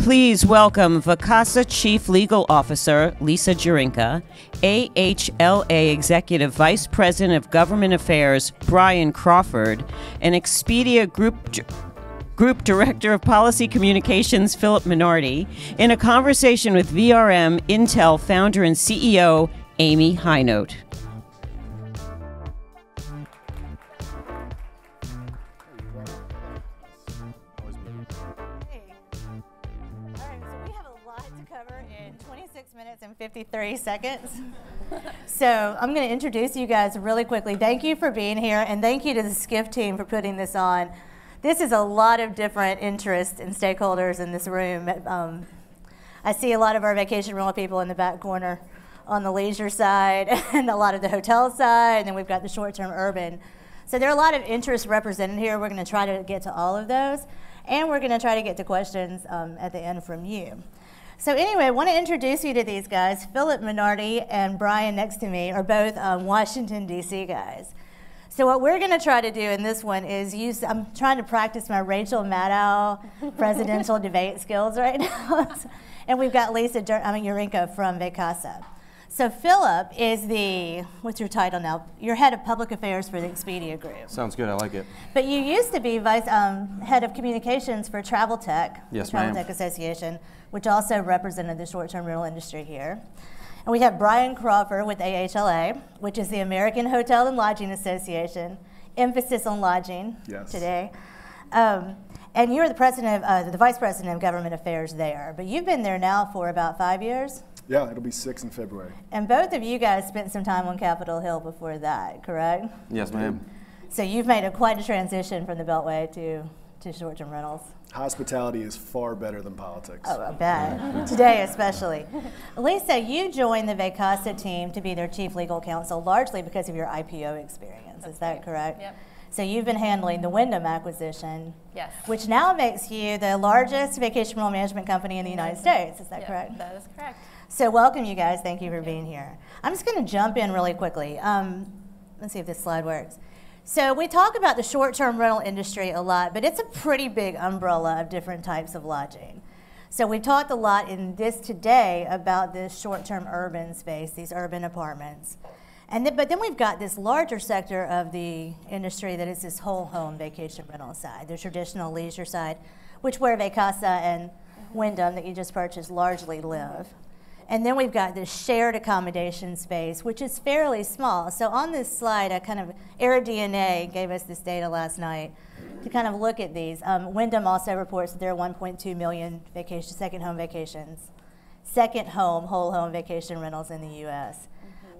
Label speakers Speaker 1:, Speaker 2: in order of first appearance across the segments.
Speaker 1: Please welcome Vacasa Chief Legal Officer Lisa Jurinka, AHLA Executive Vice President of Government Affairs Brian Crawford, and Expedia Group Director of Policy Communications Philip Minardi, in a conversation with VRM Intel founder and CEO Amy Hinote.
Speaker 2: Minutes and 53 seconds. So I'm going to introduce you guys really quickly. Thank you for being here, and thank you to the Skift team for putting this on. This is a lot of different interests and stakeholders in this room. I see a lot of our vacation rental people in the back corner on the leisure side, and a lot of the hotel side, and then we've got the short-term urban. So there are a lot of interests represented here. We're going to try to get to all of those, and we're going to try to get to questions at the end from you. So anyway, I want to introduce you to these guys. Philip Minardi and Brian next to me are both Washington, D.C. guys. So what we're going to try to do in this one is I'm trying to practice my Rachel Maddow presidential debate skills right now. And we've got Jurinka from Vacasa. So Philip is what's your title now? You're head of public affairs for the Expedia Group.
Speaker 3: Sounds good, I like it.
Speaker 2: But you used to be head of communications for Travel Tech,
Speaker 3: yes,
Speaker 2: Travel Tech Association, which also represented the short-term rental industry here. And we have Brian Crawford with AHLA, which is the American Hotel and Lodging Association, emphasis on lodging today. And you're the vice president of government affairs there, but you've been there now for about 5 years?
Speaker 4: Yeah, it'll be 6 in February.
Speaker 2: And both of you guys spent some time on Capitol Hill before that, correct?
Speaker 3: Yes, ma'am.
Speaker 2: So you've made quite a transition from the Beltway to short-term rentals.
Speaker 4: Hospitality is far better than politics.
Speaker 2: Oh, I bet. Today especially. Lisa, you joined the Vacasa team to be their chief legal counsel largely because of your IPO experience. Is that correct?
Speaker 5: Yep.
Speaker 2: So you've been handling the Wyndham acquisition,
Speaker 5: yes,
Speaker 2: which now makes you the largest vacation rental management company in the United States. Is that correct?
Speaker 5: That is correct.
Speaker 2: So welcome, you guys. Thank you for being here. I'm just going to jump in really quickly. Let's see if this slide works. So we talk about the short-term rental industry a lot, but it's a pretty big umbrella of different types of lodging. So we talked a lot in this today about this short-term urban space, these urban apartments. But then we've got this larger sector of the industry that is this whole home vacation rental side, the traditional leisure side, where Vacasa and Wyndham that you just purchased largely live. And then we've got this shared accommodation space, which is fairly small. So on this slide, AirDNA gave us this data last night to kind of look at these. Wyndham also reports that there are 1.2 million second home, whole home vacation rentals in the U.S.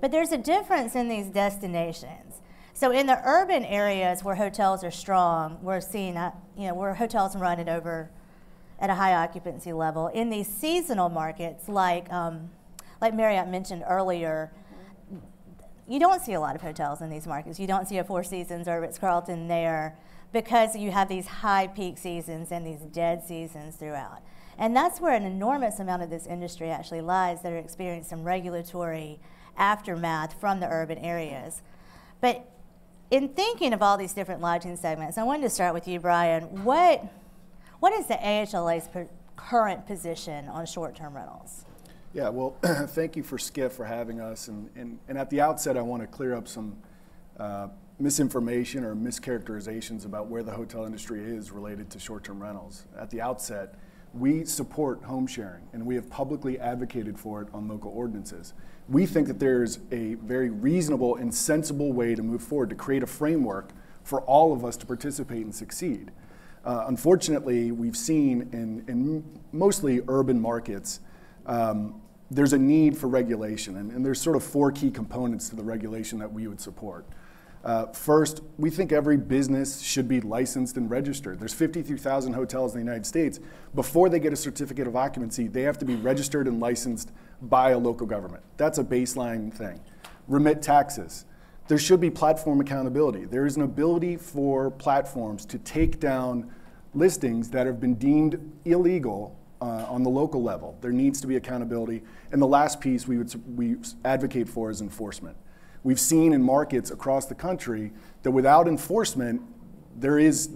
Speaker 2: But there's a difference in these destinations. So in the urban areas where hotels are strong, we're seeing, where hotels are running over at a high occupancy level. In these seasonal markets, like Marriott mentioned earlier, you don't see a lot of hotels in these markets. You don't see a Four Seasons or Ritz-Carlton there because you have these high peak seasons and these dead seasons throughout. And that's where an enormous amount of this industry actually lies that are experiencing some regulatory aftermath from the urban areas. But in thinking of all these different lodging segments, I wanted to start with you, Brian. What is the AHLA's current position on short-term rentals?
Speaker 4: Yeah, well, thank you for Skift for having us. And at the outset, I want to clear up some misinformation or mischaracterizations about where the hotel industry is related to short-term rentals. At the outset, we support home sharing, and we have publicly advocated for it on local ordinances. We think that there's a very reasonable and sensible way to move forward to create a framework for all of us to participate and succeed. Unfortunately, we've seen in mostly urban markets, there's a need for regulation, and there's sort of 4 key components to the regulation that we would support. First, we think every business should be licensed and registered. There's 53,000 hotels in the United States. Before they get a certificate of occupancy, they have to be registered and licensed by a local government. That's a baseline thing. Remit taxes. There should be platform accountability. There is an ability for platforms to take down listings that have been deemed illegal on the local level. There needs to be accountability. And the last piece we advocate for is enforcement. We've seen in markets across the country that without enforcement, there is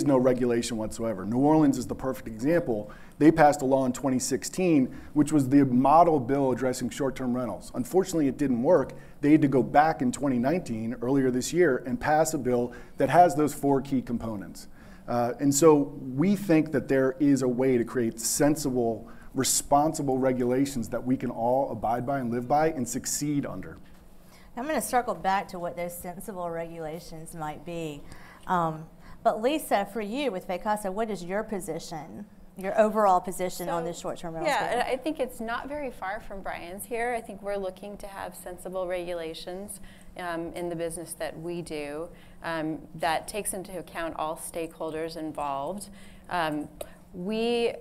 Speaker 4: no regulation whatsoever. New Orleans is the perfect example. They passed a law in 2016, which was the model bill addressing short-term rentals. Unfortunately, it didn't work. They had to go back in 2019, earlier this year, and pass a bill that has those 4 key components. And so we think that there is a way to create sensible, responsible regulations that we can all abide by and live by and succeed under.
Speaker 2: I'm going to circle back to what those sensible regulations might be. But Lisa, for you with Vacasa, what is your position, your overall position on this short-term rental?
Speaker 3: Yeah, and I think it's not very far from Brian's here. I think we're looking to have sensible regulations in the business that we do that takes into account all stakeholders involved. We,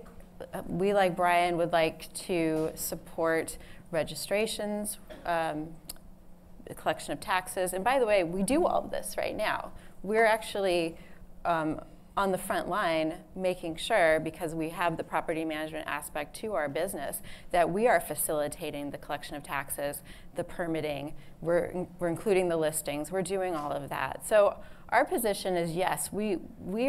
Speaker 3: like Brian, would like to support registrations, the collection of taxes. And by the way, we do all of this right now. We're actually on the front line making sure, because we have the property management aspect to our business, that we are facilitating the collection of taxes, the permitting, we're including the listings, we're doing all of that. So our position is, yes, we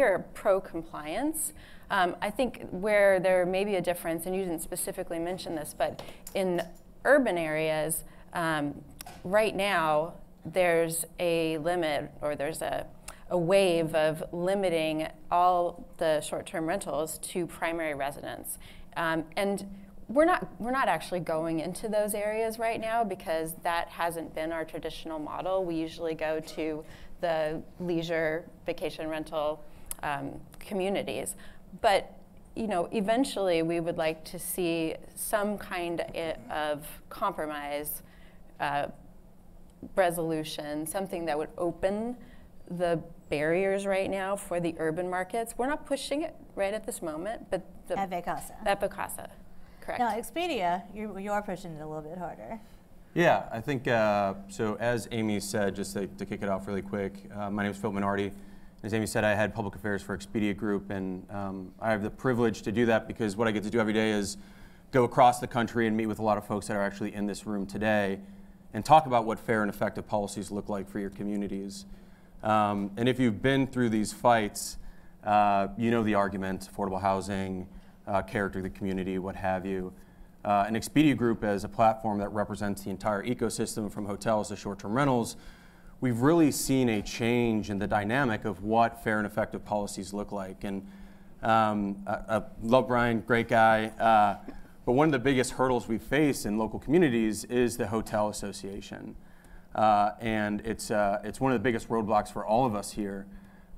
Speaker 3: are pro-compliance. I think where there may be a difference, and you didn't specifically mention this, but in urban areas, right now, there's a limit, or there's a wave of limiting all the short-term rentals to primary residents. And we're not actually going into those areas right now because that hasn't been our traditional model. We usually go to the leisure vacation rental communities. But eventually we would like to see some kind of compromise resolution, something that would open the barriers right now for the urban markets. We're not pushing it right at this moment, but
Speaker 2: at Vacasa.
Speaker 3: At Vacasa, correct.
Speaker 2: Now, Expedia, you are pushing it a little bit harder.
Speaker 5: Yeah, I think, so as Amy said, just to kick it off really quick, my name is Minardi. As Amy said, I head public affairs for Expedia Group, and I have the privilege to do that because what I get to do every day is go across the country and meet with a lot of folks that are actually in this room today and talk about what fair and effective policies look like for your communities. And if you've been through these fights, you know the argument, affordable housing, character of the community, what have you. And Expedia Group, as a platform that represents the entire ecosystem from hotels to short-term rentals, we've really seen a change in the dynamic of what fair and effective policies look like. And I love Brian, great guy. But one of the biggest hurdles we face in local communities is the hotel association. And it's one of the biggest roadblocks for all of us here.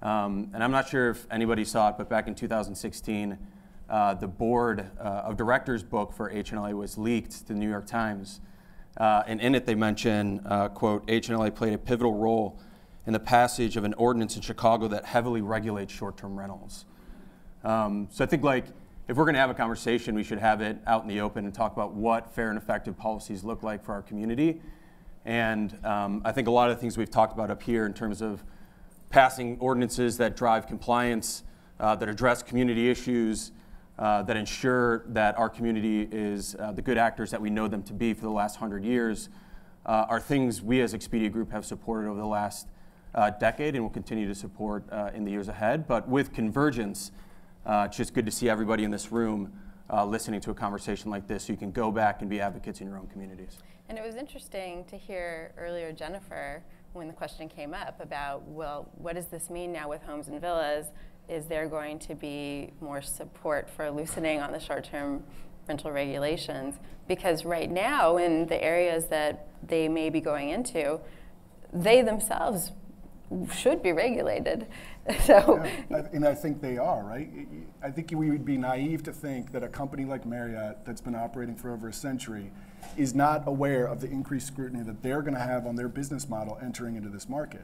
Speaker 5: And I'm not sure if anybody saw it, but back in 2016, the board of directors book for AHLA was leaked to the New York Times. And in it they mention, quote, AHLA played a pivotal role in the passage of an ordinance in Chicago that heavily regulates short-term rentals. So I think, like, if we're going to have a conversation, we should have it out in the open and talk about what fair and effective policies look like for our community. And I think a lot of the things we've talked about up here in terms of passing ordinances that drive compliance, that address community issues, that ensure that our community is the good actors that we know them to be for the last 100 years, are things we as Expedia Group have supported over the last decade and will continue to support in the years ahead. But with convergence, it's just good to see everybody in this room listening to a conversation like this so you can go back and be advocates in your own communities.
Speaker 3: And it was interesting to hear earlier Jennifer, when the question came up about, well, what does this mean now with homes and villas? Is there going to be more support for loosening on the short-term rental regulations? Because right now, in the areas that they may be going into, they themselves should be regulated. So,
Speaker 4: yeah, and I think they are, right? I think we would be naive to think that a company like Marriott that's been operating for over a century is not aware of the increased scrutiny that they're going to have on their business model entering into this market.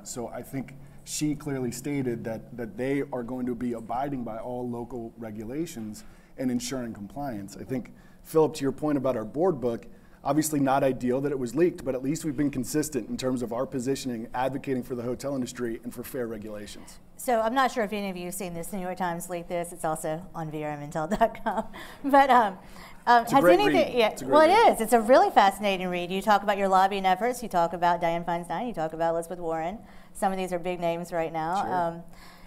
Speaker 4: So I think she clearly stated that they are going to be abiding by all local regulations and ensuring compliance. I think, Philip, to your point about our board book, obviously not ideal that it was leaked, but at least we've been consistent in terms of our positioning, advocating for the hotel industry and for fair regulations.
Speaker 2: So I'm not sure if any of you have seen this. The New York Times leaked this. It's also on vrmintel.com. But
Speaker 4: it's a great read.
Speaker 2: Yeah, well, it is. It's a really fascinating read. You talk about your lobbying efforts. You talk about Dianne Feinstein. You talk about Elizabeth Warren. Some of these are big names right now.
Speaker 4: Sure.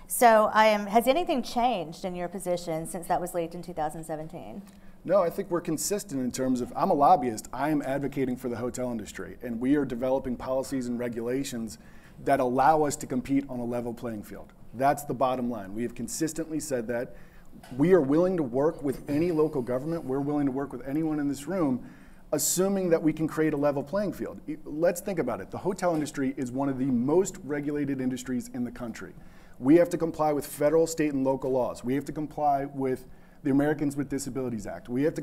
Speaker 2: So has anything changed in your position since that was leaked in 2017?
Speaker 4: No, I think we're consistent in terms of, I'm a lobbyist, I am advocating for the hotel industry, and we are developing policies and regulations that allow us to compete on a level playing field. That's the bottom line. We have consistently said that. We are willing to work with any local government, we're willing to work with anyone in this room, assuming that we can create a level playing field. Let's think about it. The hotel industry is one of the most regulated industries in the country. We have to comply with federal, state, and local laws. We have to comply with the Americans with Disabilities Act. We have to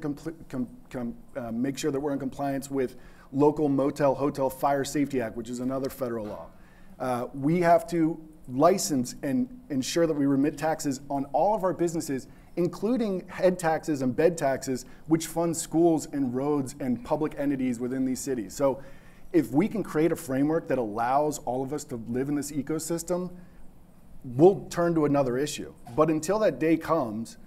Speaker 4: make sure that we're in compliance with local motel, hotel, fire safety act, which is another federal law. We have to license and ensure that we remit taxes on all of our businesses, including head taxes and bed taxes, which fund schools and roads and public entities within these cities. So if we can create a framework that allows all of us to live in this ecosystem, we'll turn to another issue. But until that day comes,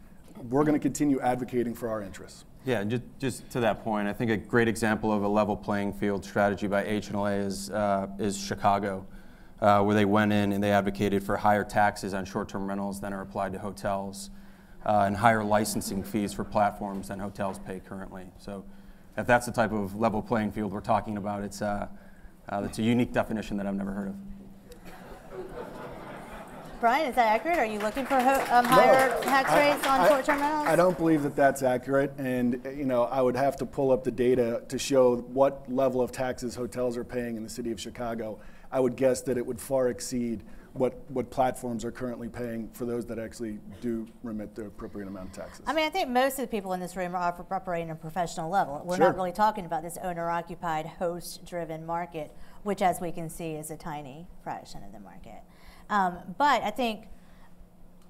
Speaker 4: we're going to continue advocating for our interests.
Speaker 5: Yeah, and just to that point, I think a great example of a level playing field strategy by AHLA is Chicago, where they went in and they advocated for higher taxes on short-term rentals than are applied to hotels, and higher licensing fees for platforms than hotels pay currently. So if that's the type of level playing field we're talking about, it's a unique definition that I've never heard of.
Speaker 2: Brian, is that accurate? Are you looking for higher tax rates on short-term rentals?
Speaker 4: I don't believe that that's accurate, and I would have to pull up the data to show what level of taxes hotels are paying in the city of Chicago. I would guess that it would far exceed what platforms are currently paying for those that actually do remit the appropriate amount of taxes.
Speaker 2: I mean, I think most of the people in this room are operating at a professional level. We're
Speaker 4: Sure.
Speaker 2: not really talking about this owner-occupied, host-driven market, which, as we can see, is a tiny fraction of the market. But I think,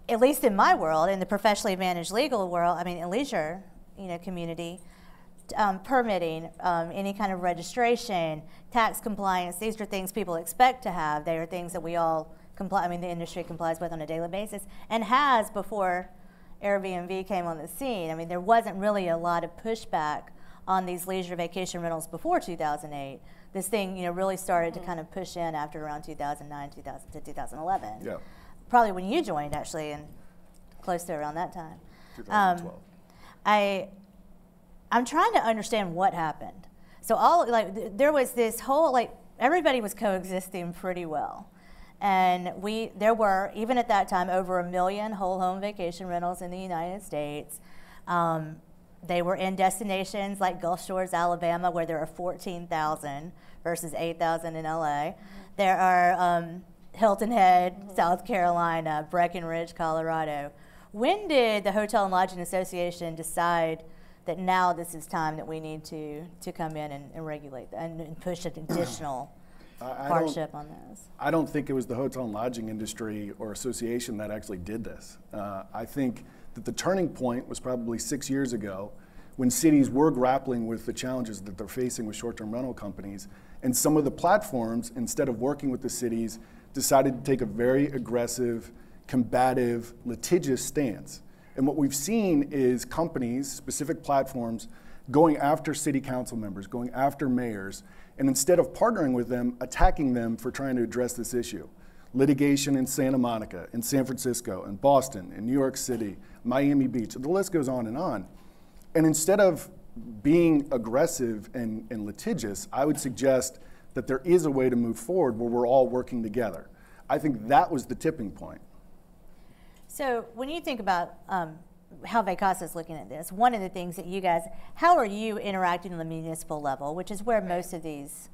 Speaker 2: at least in my world, in the professionally managed legal world, I mean, in leisure, community, permitting, any kind of registration, tax compliance, these are things people expect to have. They are things that we all comply, the industry complies with on a daily basis, and has before Airbnb came on the scene. I mean, there wasn't really a lot of pushback on these leisure vacation rentals before 2008. This thing, really started to kind of push in after around 2009, 2011.
Speaker 4: Yeah.
Speaker 2: Probably when you joined, actually, and close to around that time.
Speaker 4: 2012.
Speaker 2: I'm trying to understand what happened. So there was this whole, everybody was coexisting pretty well. And there were, even at that time, over 1 million whole home vacation rentals in the United States. They were in destinations like Gulf Shores, Alabama, where there are 14,000 versus 8,000 in LA. There are Hilton Head, South Carolina, Breckenridge, Colorado. When did the Hotel and Lodging Association decide that now this is time that we need to come in and regulate and push an additional hardship on this?
Speaker 4: I don't think it was the hotel and lodging industry or association that actually did this. I think that the turning point was probably 6 years ago when cities were grappling with the challenges that they're facing with short-term rental companies, and some of the platforms, instead of working with the cities, decided to take a very aggressive, combative, litigious stance. And what we've seen is companies, specific platforms, going after city council members, going after mayors, and instead of partnering with them, attacking them for trying to address this issue. Litigation in Santa Monica, in San Francisco, in Boston, in New York City, Miami Beach, the list goes on. And instead of being aggressive and litigious, I would suggest that there is a way to move forward where we're all working together. I think that was the tipping point.
Speaker 2: So when you think about how Vacasa is looking at this, one of the things that you guys, how are you interacting on the municipal level, which is where most of these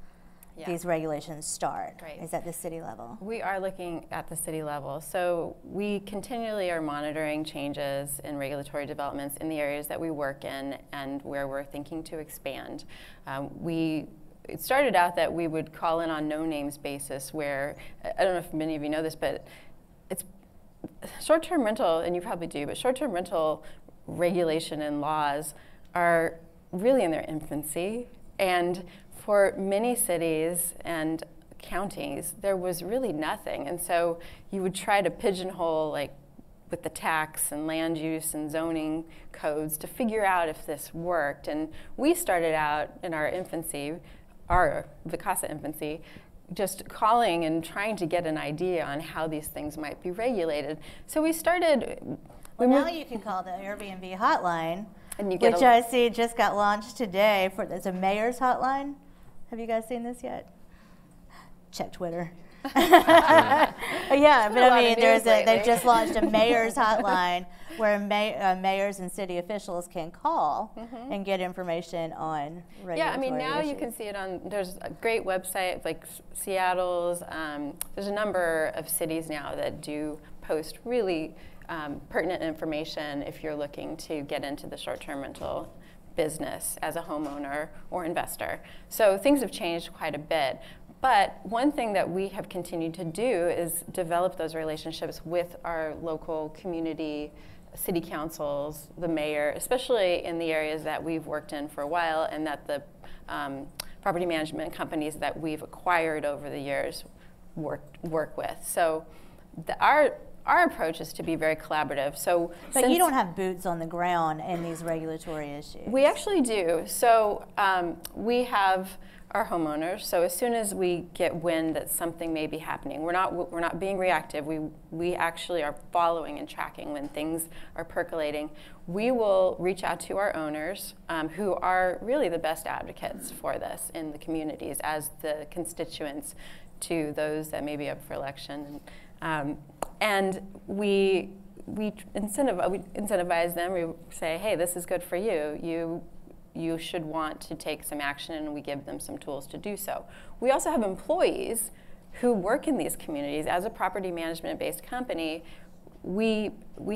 Speaker 2: regulations start?
Speaker 3: Right.
Speaker 2: Is at the city level?
Speaker 3: We are looking at the city level. So we continually are monitoring changes in regulatory developments in the areas that we work in and where we're thinking to expand. It started out that we would call in on no-names basis where, I don't know if many of you know this, but it's short-term rental, and you probably do, but short-term rental regulation and laws are really in their infancy. And for many cities and counties, there was really nothing. And so you would try to pigeonhole, with the tax and land use and zoning codes to figure out if this worked. And we started out in our infancy, our Vacasa infancy, just calling and trying to get an idea on how these things might be regulated. So we started.
Speaker 2: Well, now you can call the Airbnb hotline,
Speaker 3: and you get
Speaker 2: which I see just got launched today. There's a mayor's hotline. Have you guys seen this yet? Check Twitter. Yeah, but I mean, they've just launched a mayor's hotline where mayors and city officials can call and get information on regulatory
Speaker 3: Yeah, I mean, now
Speaker 2: issues.
Speaker 3: you can see it on, there's a great website like Seattle's, there's a number of cities now that do post really pertinent information if you're looking to get into the short-term rental business as a homeowner or investor. So things have changed quite a bit. But one thing that we have continued to do is develop those relationships with our local community, city councils, the mayor, especially in the areas that we've worked in for a while and that the property management companies that we've acquired over the years work with. So our approach is to be very collaborative.
Speaker 2: But you don't have boots on the ground in these regulatory issues.
Speaker 3: We actually do. So we have our homeowners. So as soon as we get wind that something may be happening, we're not being reactive. We actually are following and tracking when things are percolating. We will reach out to our owners, who are really the best advocates for this in the communities as the constituents to those that may be up for election. And we incentivize them. We say, hey, this is good for you. You should want to take some action, and we give them some tools to do so. We also have employees who work in these communities. As a property management-based company, we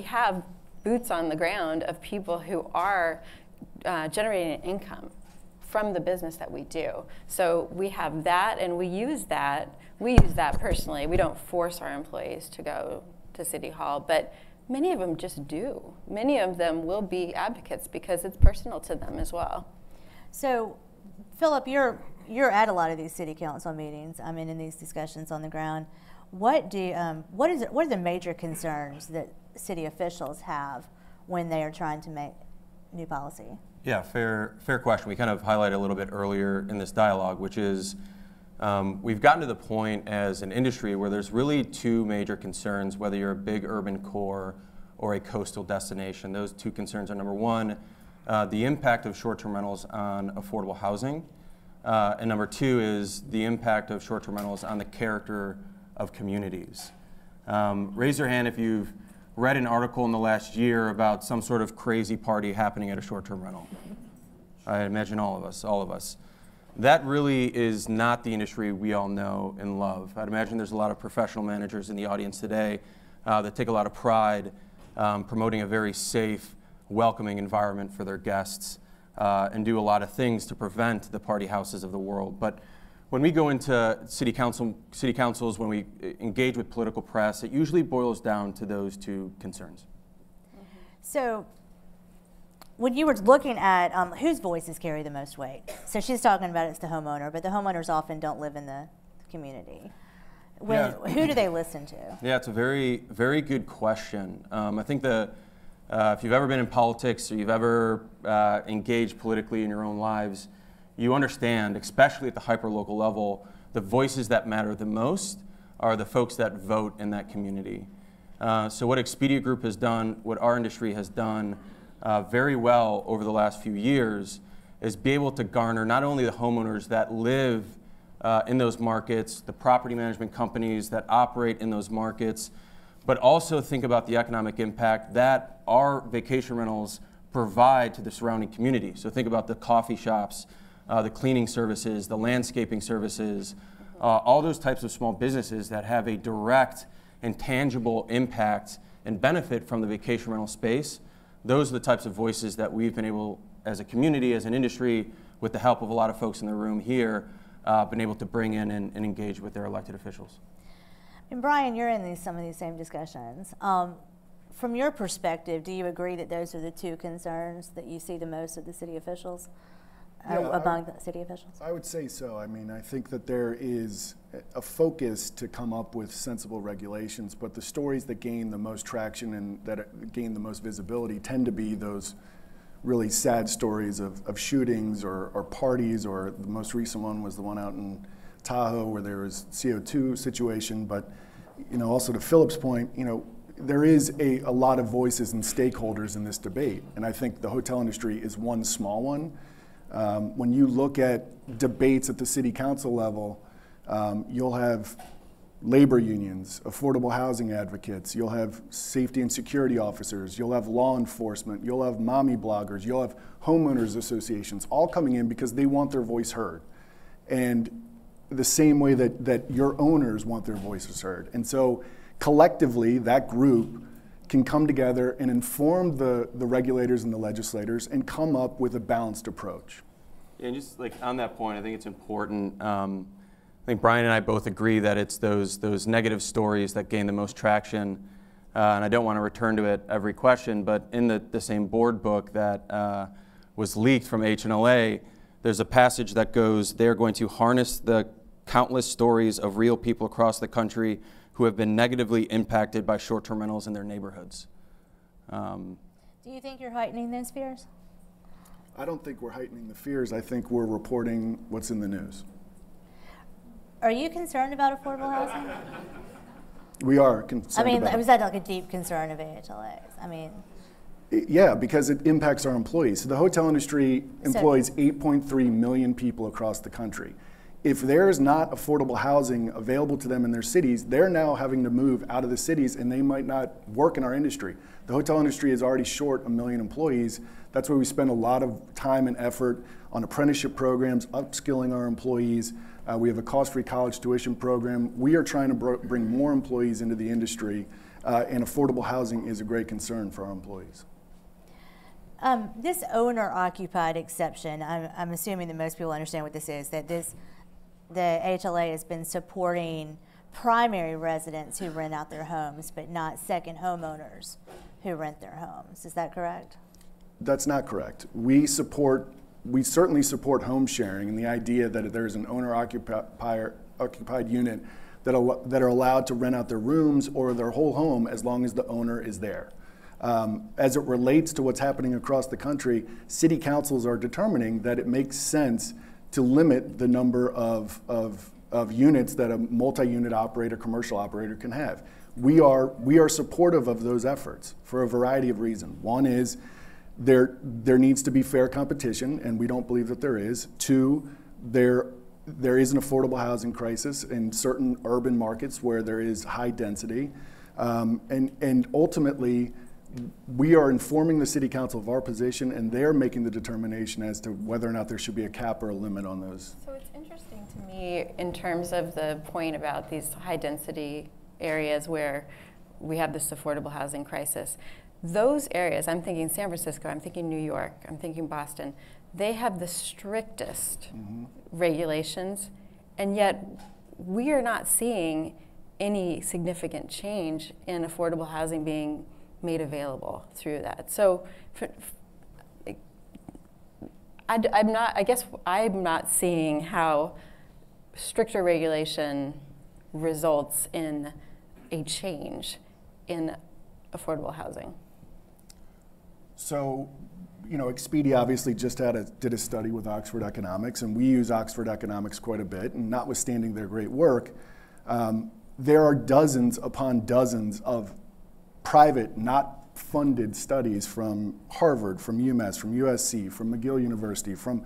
Speaker 3: have boots on the ground of people who are generating income from the business that we do. So we have that, and we use that. We use that personally. We don't force our employees to go to City Hall, but many of them just do. Many of them will be advocates because it's personal to them as well.
Speaker 2: So, Philip, you're at a lot of these city council meetings. I mean, in these discussions on the ground. What are the major concerns that city officials have when they are trying to make new policy?
Speaker 5: Yeah, fair question. We kind of highlighted a little bit earlier in this dialogue, which is we've gotten to the point as an industry where there's really two major concerns, whether you're a big urban core or a coastal destination. Those two concerns are, number one, the impact of short-term rentals on affordable housing, and number two is the impact of short-term rentals on the character of communities. Raise your hand if you've read an article in the last year about some sort of crazy party happening at a short-term rental. I imagine all of us. That really is not the industry we all know and love. I'd imagine there's a lot of professional managers in the audience today that take a lot of pride promoting a very safe, welcoming environment for their guests and do a lot of things to prevent the party houses of the world. But when we go into city councils, when we engage with political press, it usually boils down to those two concerns.
Speaker 2: So, when you were looking at whose voices carry the most weight, so she's talking about it's the homeowner, but the homeowners often don't live in the community. Who do they listen to?
Speaker 5: Yeah, it's a very, very good question. I think if you've ever been in politics or you've ever engaged politically in your own lives, you understand, especially at the hyper-local level, the voices that matter the most are the folks that vote in that community. So what Expedia Group has done, what our industry has done very well over the last few years is be able to garner not only the homeowners that live in those markets, the property management companies that operate in those markets, but also think about the economic impact that our vacation rentals provide to the surrounding community. So think about the coffee shops, the cleaning services, the landscaping services, all those types of small businesses that have a direct and tangible impact and benefit from the vacation rental space. Those are the types of voices that we've been able, as a community, as an industry, with the help of a lot of folks in the room here, been able to bring in and engage with their elected officials.
Speaker 2: And Brian, you're in some of these same discussions. From your perspective, do you agree that those are the two concerns that you see the most of the city officials? Among the city officials?
Speaker 4: I would say so. I mean, I think that there is a focus to come up with sensible regulations, but the stories that gain the most traction and that gain the most visibility tend to be those really sad stories of shootings or parties, or the most recent one was the one out in Tahoe where there was CO2 situation, but also to Philip's point, there is a lot of voices and stakeholders in this debate, and I think the hotel industry is one small one. When you look at debates at the city council level, you'll have labor unions, affordable housing advocates, you'll have safety and security officers, you'll have law enforcement, you'll have mommy bloggers, you'll have homeowners associations, all coming in because they want their voice heard. And the same way that your owners want their voices heard. And so collectively, that group can come together and inform the regulators and the legislators and come up with a balanced approach.
Speaker 5: Yeah, and just like on that point, I think it's important. I think Brian and I both agree that it's those negative stories that gain the most traction. And I don't want to return to it every question, but in the same board book that was leaked from AHLA, there's a passage that goes, they're going to harness the countless stories of real people across the country who have been negatively impacted by short-term rentals in their neighborhoods.
Speaker 2: Do you think you're heightening those fears?
Speaker 4: I don't think we're heightening the fears. I think we're reporting what's in the news.
Speaker 2: Are you concerned about affordable housing?
Speaker 4: We are concerned about it.
Speaker 2: Was that like a deep concern of AHLA's?
Speaker 4: Yeah, because it impacts our employees. So the hotel industry employs 8.3 million people across the country. If there's not affordable housing available to them in their cities, they're now having to move out of the cities and they might not work in our industry. The hotel industry is already short 1 million employees. That's why we spend a lot of time and effort on apprenticeship programs, upskilling our employees. We have a cost-free college tuition program. We are trying to bring more employees into the industry, and affordable housing is a great concern for our employees.
Speaker 2: This owner-occupied exception, I'm assuming that most people understand what this is, that the AHLA has been supporting primary residents who rent out their homes, but not second homeowners who rent their homes. Is that correct?
Speaker 4: That's not correct. We certainly support home sharing and the idea that there's an owner-occupied unit that are allowed to rent out their rooms or their whole home as long as the owner is there. As it relates to what's happening across the country, city councils are determining that it makes sense to limit the number of units that a multi-unit operator, commercial operator can have. We are supportive of those efforts for a variety of reasons. One is there needs to be fair competition, and we don't believe that there is. Two, there is an affordable housing crisis in certain urban markets where there is high density. And ultimately, we are informing the city council of our position, and they're making the determination as to whether or not there should be a cap or a limit on those.
Speaker 3: So it's interesting to me in terms of the point about these high density areas where we have this affordable housing crisis. Those areas, I'm thinking San Francisco, I'm thinking New York, I'm thinking Boston, they have the strictest regulations, and yet we are not seeing any significant change in affordable housing being made available through that. So I guess I'm not seeing how stricter regulation results in a change in affordable housing.
Speaker 4: So, Expedia obviously just did a study with Oxford Economics, and we use Oxford Economics quite a bit, and notwithstanding their great work, there are dozens upon dozens of private, not funded studies from Harvard, from UMass, from USC, from McGill University, from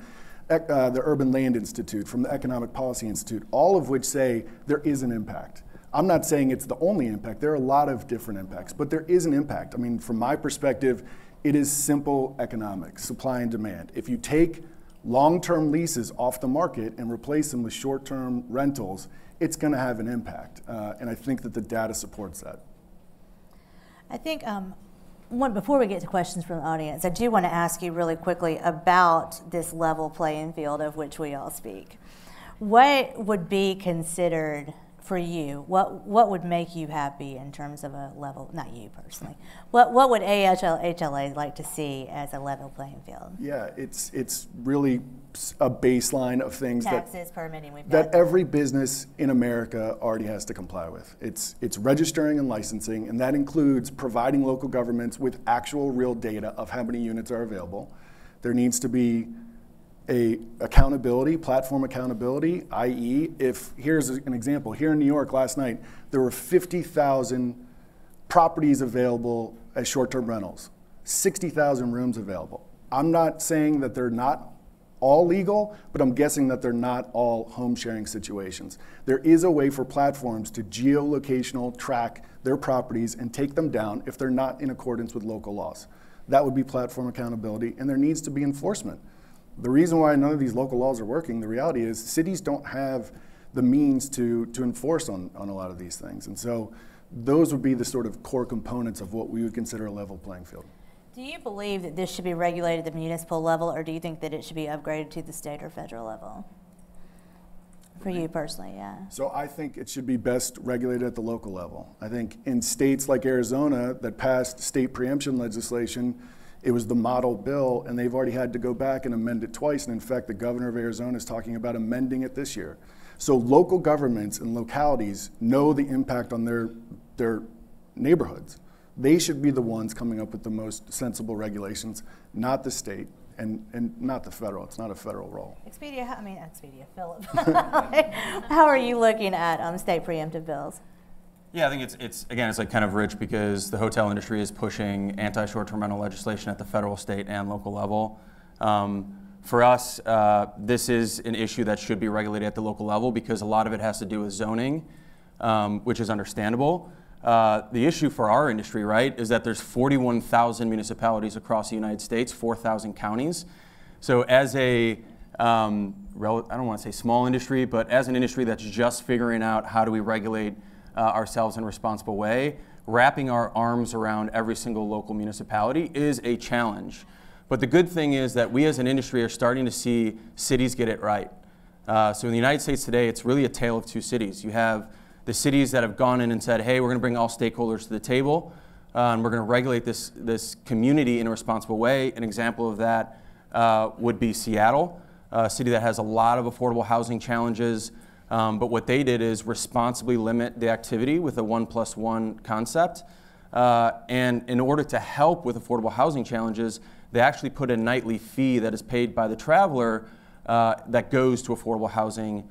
Speaker 4: the Urban Land Institute, from the Economic Policy Institute, all of which say there is an impact. I'm not saying it's the only impact. There are a lot of different impacts, but there is an impact. I mean, from my perspective, it is simple economics, supply and demand. If you take long-term leases off the market and replace them with short-term rentals, it's going to have an impact, and I think that the data supports that.
Speaker 2: I think before we get to questions from the audience, I do want to ask you really quickly about this level playing field of which we all speak. What would be considered for you? What would make you happy in terms of a level, not you personally, what would AHLA like to see as a level playing field?
Speaker 4: Yeah, it's really a baseline of things
Speaker 2: taxes, permitting,
Speaker 4: that every business in America already has to comply with. It's registering and licensing, and that includes providing local governments with actual real data of how many units are available. There needs to be accountability, platform accountability, i.e., if, here's an example, here in New York last night, there were 50,000 properties available as short-term rentals, 60,000 rooms available. I'm not saying that they're not all legal, but I'm guessing that they're not all home sharing situations. There is a way for platforms to geolocational track their properties and take them down if they're not in accordance with local laws. That would be platform accountability, and there needs to be enforcement. The reason why none of these local laws are working, the reality is cities don't have the means to enforce on a lot of these things. And so those would be the sort of core components of what we would consider a level playing field.
Speaker 2: Do you believe that this should be regulated at the municipal level, or do you think that it should be upgraded to the state or federal level? For you personally, yeah.
Speaker 4: So I think it should be best regulated at the local level. I think in states like Arizona that passed state preemption legislation, it was the model bill, and they've already had to go back and amend it twice. And in fact, the governor of Arizona is talking about amending it this year. So local governments and localities know the impact on their neighborhoods. They should be the ones coming up with the most sensible regulations, not the state and not the federal. It's not a federal role.
Speaker 2: Expedia, Philip. How are you looking at state preemptive bills?
Speaker 5: Yeah, I think it's like kind of rich because the hotel industry is pushing anti-short-term rental legislation at the federal, state, and local level. For us, this is an issue that should be regulated at the local level because a lot of it has to do with zoning, which is understandable. The issue for our industry, right, is that there's 41,000 municipalities across the United States, 4,000 counties. So as a, I don't want to say small industry, but as an industry that's just figuring out how do we regulate ourselves in a responsible way, wrapping our arms around every single local municipality is a challenge. But the good thing is that we as an industry are starting to see cities get it right. So in the United States today, it's really a tale of two cities. You have the cities that have gone in and said, hey, we're going to bring all stakeholders to the table, and we're going to regulate this community in a responsible way. An example of that would be Seattle, a city that has a lot of affordable housing challenges. But what they did is responsibly limit the activity with a 1+1 concept. And in order to help with affordable housing challenges, they actually put a nightly fee that is paid by the traveler that goes to affordable housing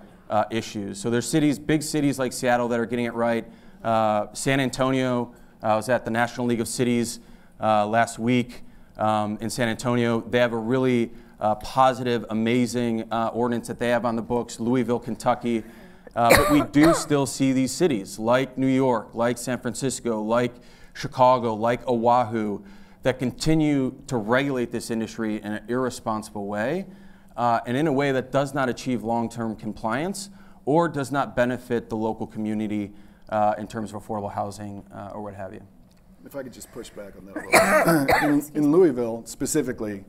Speaker 5: issues. So there's cities, big cities like Seattle that are getting it right. San Antonio, I was at the National League of Cities last week in San Antonio. They have a really positive, amazing ordinance that they have on the books. Louisville, Kentucky. But we do still see these cities like New York, like San Francisco, like Chicago, like Oahu, that continue to regulate this industry in an irresponsible way and in a way that does not achieve long-term compliance or does not benefit the local community in terms of affordable housing or what have you.
Speaker 4: If I could just push back on that a little bit. In Louisville, specifically,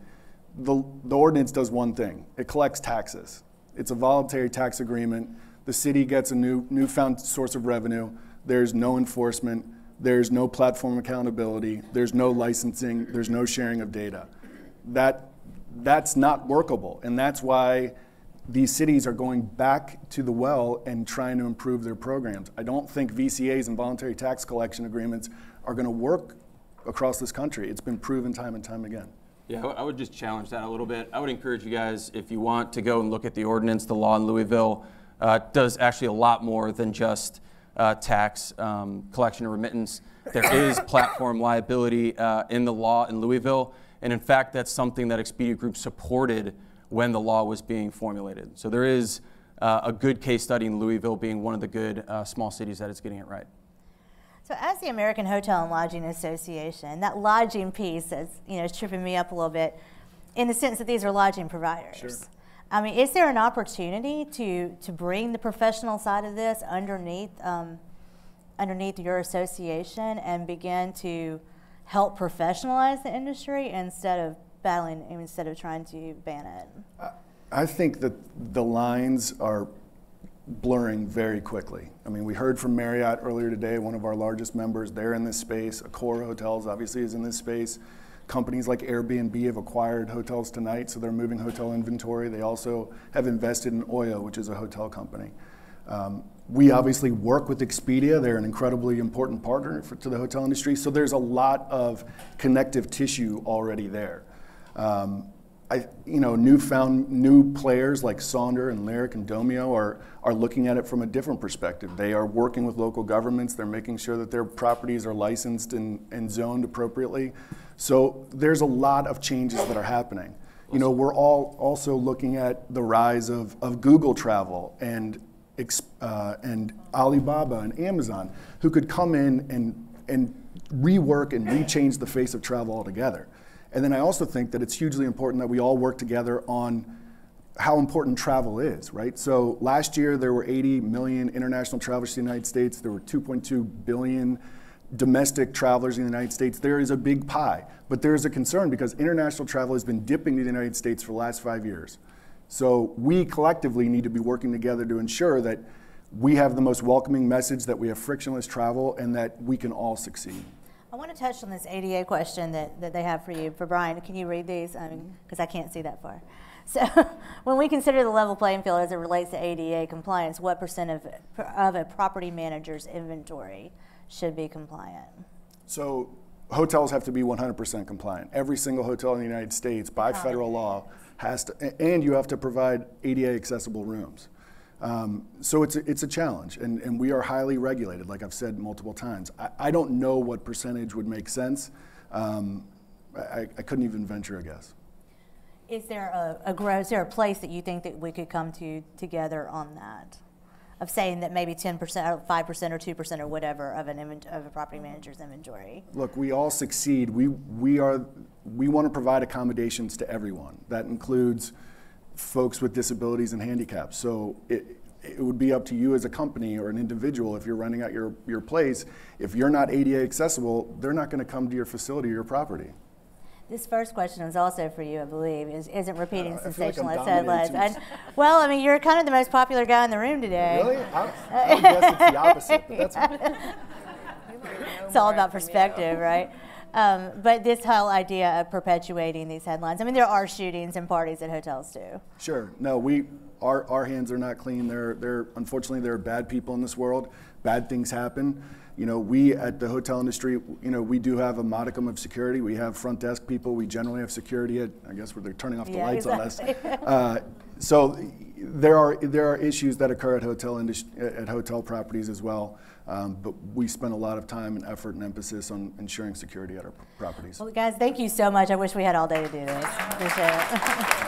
Speaker 4: the ordinance does one thing. It collects taxes. It's a voluntary tax agreement. The city gets a newfound source of revenue. There's no enforcement. There's no platform accountability. There's no licensing. There's no sharing of data. That's not workable, and that's why these cities are going back to the well and trying to improve their programs. I don't think VCAs and voluntary tax collection agreements are going to work across this country. It's been proven time and time again.
Speaker 5: Yeah, I would just challenge that a little bit. I would encourage you guys, if you want to go and look at the ordinance, the law in Louisville does actually a lot more than just tax collection and remittance. There is platform liability in the law in Louisville, and in fact, that's something that Expedia Group supported when the law was being formulated. So there is a good case study in Louisville being one of the good small cities that is getting it right.
Speaker 2: So as the American Hotel and Lodging Association, that lodging piece is tripping me up a little bit in the sense that these are lodging providers.
Speaker 4: Sure.
Speaker 2: I mean, is there an opportunity to bring the professional side of this underneath your association and begin to help professionalize the industry instead of trying to ban it?
Speaker 4: I think that the lines are blurring very quickly. I mean, we heard from Marriott earlier today, one of our largest members. They're in this space. Accor Hotels obviously is in this space. Companies like Airbnb have acquired hotels tonight, so they're moving hotel inventory. They also have invested in Oyo, which is a hotel company. We obviously work with Expedia. They're an incredibly important partner to the hotel industry, so there's a lot of connective tissue already there. new players like Sonder and Lyric and Domio are looking at it from a different perspective. They are working with local governments. They're making sure that their properties are licensed and zoned appropriately. So there's a lot of changes that are happening. We're all also looking at the rise of Google Travel and Alibaba and Amazon, who could come in and rework and rechange the face of travel altogether. And then I also think that it's hugely important that we all work together on how important travel is, right? So last year there were 80 million international travelers to the United States. There were 2.2 billion domestic travelers in the United States. There is a big pie, but there is a concern because international travel has been dipping to the United States for the last 5 years. So we collectively need to be working together to ensure that we have the most welcoming message, that we have frictionless travel, and that we can all succeed.
Speaker 2: I want to touch on this ADA question that they have for you. For Brian, can you read these? Because I can't see that far. So when we consider the level playing field as it relates to ADA compliance, what % of a property manager's inventory should be compliant?
Speaker 4: So hotels have to be 100% compliant. Every single hotel in the United States, by federal law, has to, and you have to provide ADA accessible rooms. So it's a challenge, and we are highly regulated, like I've said multiple times. I don't know what percentage would make sense. I couldn't even venture a guess.
Speaker 2: Is there a place that you think that we could come together on that? Of saying that maybe 10%, or 5%, or 2%, or whatever of a property manager's inventory? Look,
Speaker 4: we all succeed. We want to provide accommodations to everyone. That includes folks with disabilities and handicaps. So it would be up to you as a company or an individual, if you're renting out your place, if you're not ADA accessible, they're not going to come to your facility or your property.
Speaker 2: This first question is also for you, I believe. Isn't repeating sensationalist
Speaker 4: headlines.
Speaker 2: Well, I mean, you're kind of the most popular guy in the room today.
Speaker 4: Really? I would guess it's the opposite, but that's okay.
Speaker 2: It's all about perspective, right? But this whole idea of perpetuating these headlines. I mean, there are shootings and parties at hotels too.
Speaker 4: Sure. No, our hands are not clean. Unfortunately, there are bad people in this world. Bad things happen. We at the hotel industry, we do have a modicum of security. We have front desk people. We generally have security I guess where they're turning off the lights
Speaker 2: exactly.
Speaker 4: on us. So there are issues that occur at hotel properties as well. But we spend a lot of time and effort and emphasis on ensuring security at our properties.
Speaker 2: Well, guys, thank you so much. I wish we had all day to do this. Appreciate it.